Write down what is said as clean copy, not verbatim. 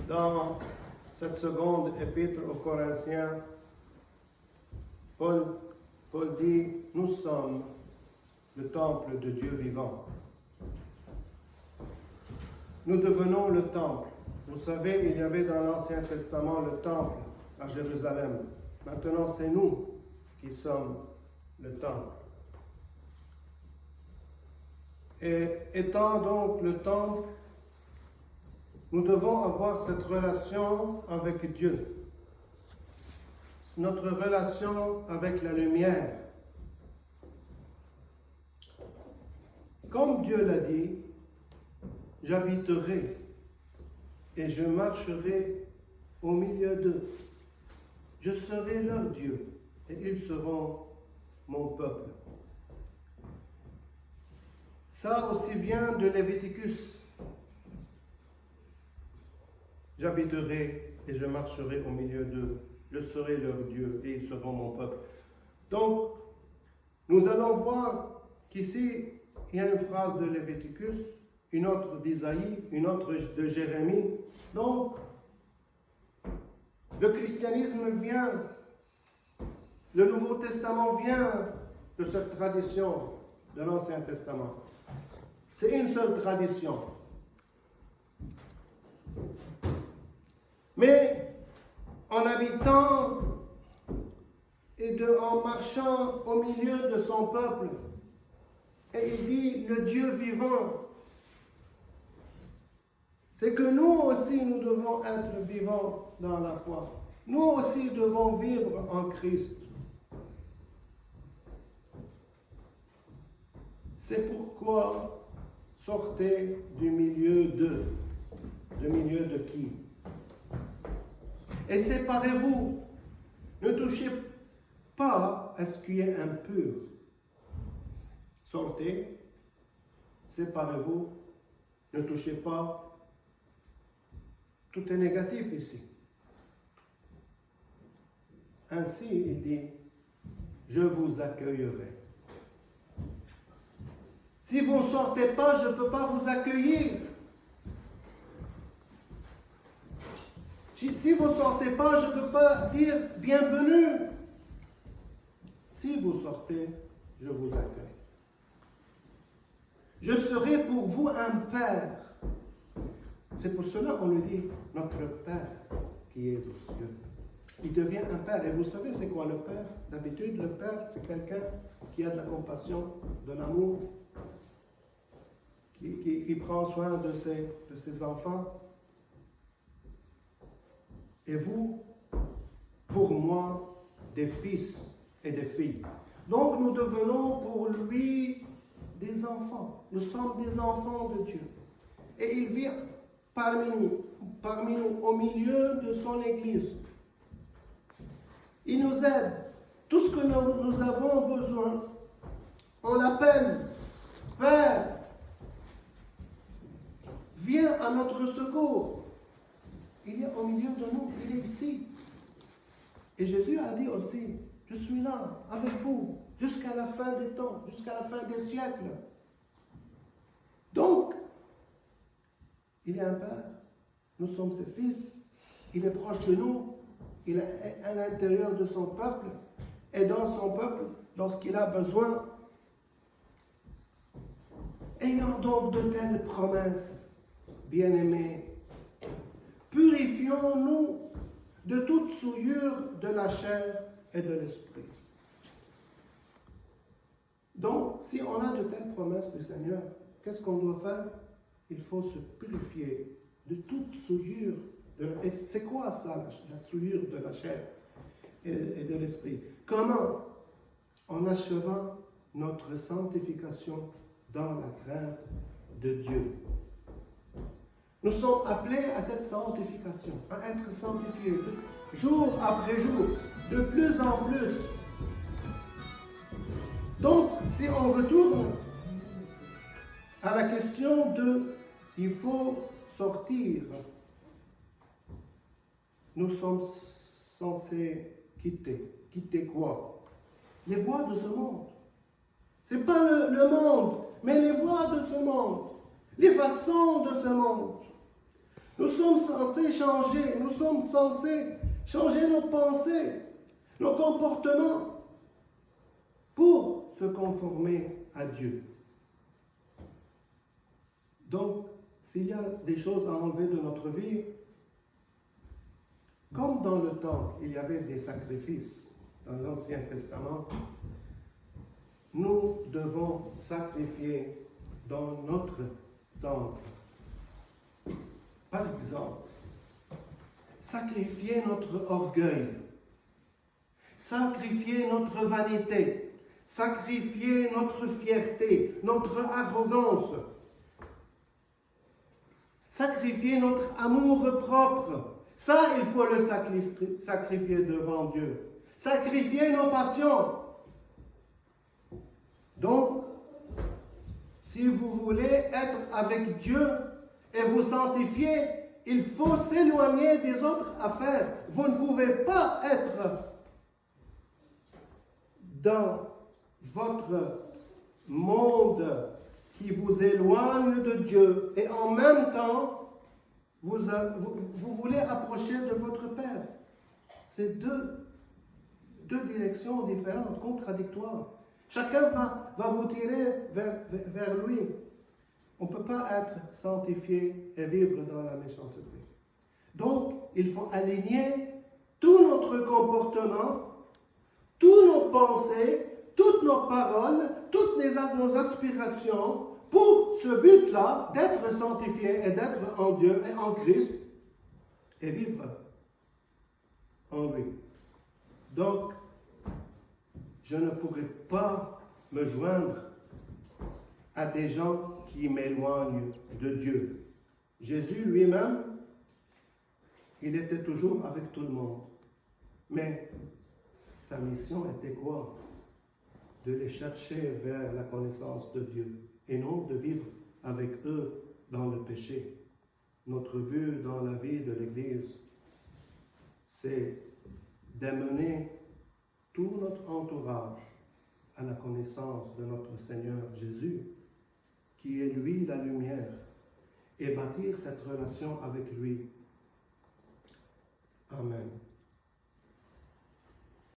Dans cette seconde épître aux Corinthiens, Paul dit, nous sommes le temple de Dieu vivant. Nous devenons le temple. Vous savez, il y avait dans l'Ancien Testament le temple à Jérusalem. Maintenant, c'est nous qui sommes le temple. Et étant donc le temple, nous devons avoir cette relation avec Dieu. Notre relation avec la lumière. Comme Dieu l'a dit, j'habiterai et je marcherai au milieu d'eux. Je serai leur Dieu et ils seront mon peuple. Ça aussi vient de Léviticus. J'habiterai et je marcherai au milieu d'eux. Je serai leur Dieu et ils seront mon peuple. Donc, nous allons voir qu'ici, il y a une phrase de Léviticus, une autre d'Isaïe, une autre de Jérémie. Donc, le christianisme vient, le Nouveau Testament vient de cette tradition de l'Ancien Testament. C'est une seule tradition. Mais en habitant et en marchant au milieu de son peuple, et il dit le Dieu vivant, c'est que nous aussi nous devons être vivants dans la foi. Nous aussi devons vivre en Christ. C'est pourquoi sortez du milieu d'eux. Du milieu de qui? Et séparez-vous. Ne touchez pas à ce qui est impur. Sortez, séparez-vous, ne touchez pas. Tout est négatif ici. Ainsi, il dit, je vous accueillerai. Si vous ne sortez pas, je ne peux pas vous accueillir. Si vous ne sortez pas, je ne peux pas dire bienvenue. Si vous sortez, je vous accueille. Je serai pour vous un père. C'est pour cela qu'on lui dit notre Père qui est aux cieux. Il devient un père. Et vous savez c'est quoi le père? D'habitude, le père, c'est quelqu'un qui a de la compassion, de l'amour, qui prend soin de ses enfants. Et vous, pour moi, des fils et des filles. Donc nous devenons pour lui des enfants. Nous sommes des enfants de Dieu. Et il vit parmi nous, au milieu de son Église. Il nous aide. Tout ce que nous avons besoin, on l'appelle Père. Viens à notre secours. Il est au milieu de nous, il est ici. Et Jésus a dit aussi, je suis là avec vous jusqu'à la fin des temps, jusqu'à la fin des siècles. Donc, il est un Père, nous sommes ses fils, il est proche de nous, il est à l'intérieur de son peuple, et dans son peuple, lorsqu'il a besoin. Ayant donc de telles promesses, bien-aimés, purifions-nous de toute souillure de la chair et de l'esprit. Donc, si on a de telles promesses du Seigneur, qu'est-ce qu'on doit faire? Il faut se purifier de toute souillure. Et c'est quoi ça, la souillure de la chair et de l'esprit? Comment? En achevant notre sanctification dans la crainte de Dieu. Nous sommes appelés à cette sanctification, à être sanctifiés jour après jour, de plus en plus. Donc, si on retourne à la question de « il faut sortir », nous sommes censés quitter. Quitter quoi? Les voies de ce monde. Ce n'est pas le monde, mais les voies de ce monde, les façons de ce monde. Nous sommes censés changer, nous sommes censés changer nos pensées, nos comportements pour se conformer à Dieu. Donc, s'il y a des choses à enlever de notre vie, comme dans le temple, il y avait des sacrifices dans l'Ancien Testament, nous devons sacrifier dans notre temple. Par exemple, sacrifier notre orgueil, sacrifier notre vanité, sacrifier notre fierté, notre arrogance, sacrifier notre amour propre. Ça, il faut le sacrifier devant Dieu. Sacrifier nos passions. Donc, si vous voulez être avec Dieu et vous sanctifier, il faut s'éloigner des autres affaires. Vous ne pouvez pas être dans votre monde qui vous éloigne de Dieu et en même temps, vous voulez approcher de votre Père. C'est deux directions différentes, contradictoires. Chacun va vous tirer vers lui. On ne peut pas être sanctifié et vivre dans la méchanceté. Donc, il faut aligner tout notre comportement, toutes nos pensées, toutes nos paroles, toutes nos aspirations pour ce but-là, d'être sanctifié et d'être en Dieu et en Christ et vivre en lui. Donc, je ne pourrai pas me joindre à des gens qui m'éloignent de Dieu. Jésus lui-même, il était toujours avec tout le monde. Mais sa mission était quoi? De les chercher vers la connaissance de Dieu et non de vivre avec eux dans le péché. Notre but dans la vie de l'Église, c'est d'amener tout notre entourage à la connaissance de notre Seigneur Jésus, qui est lui la lumière, et bâtir cette relation avec lui. Amen.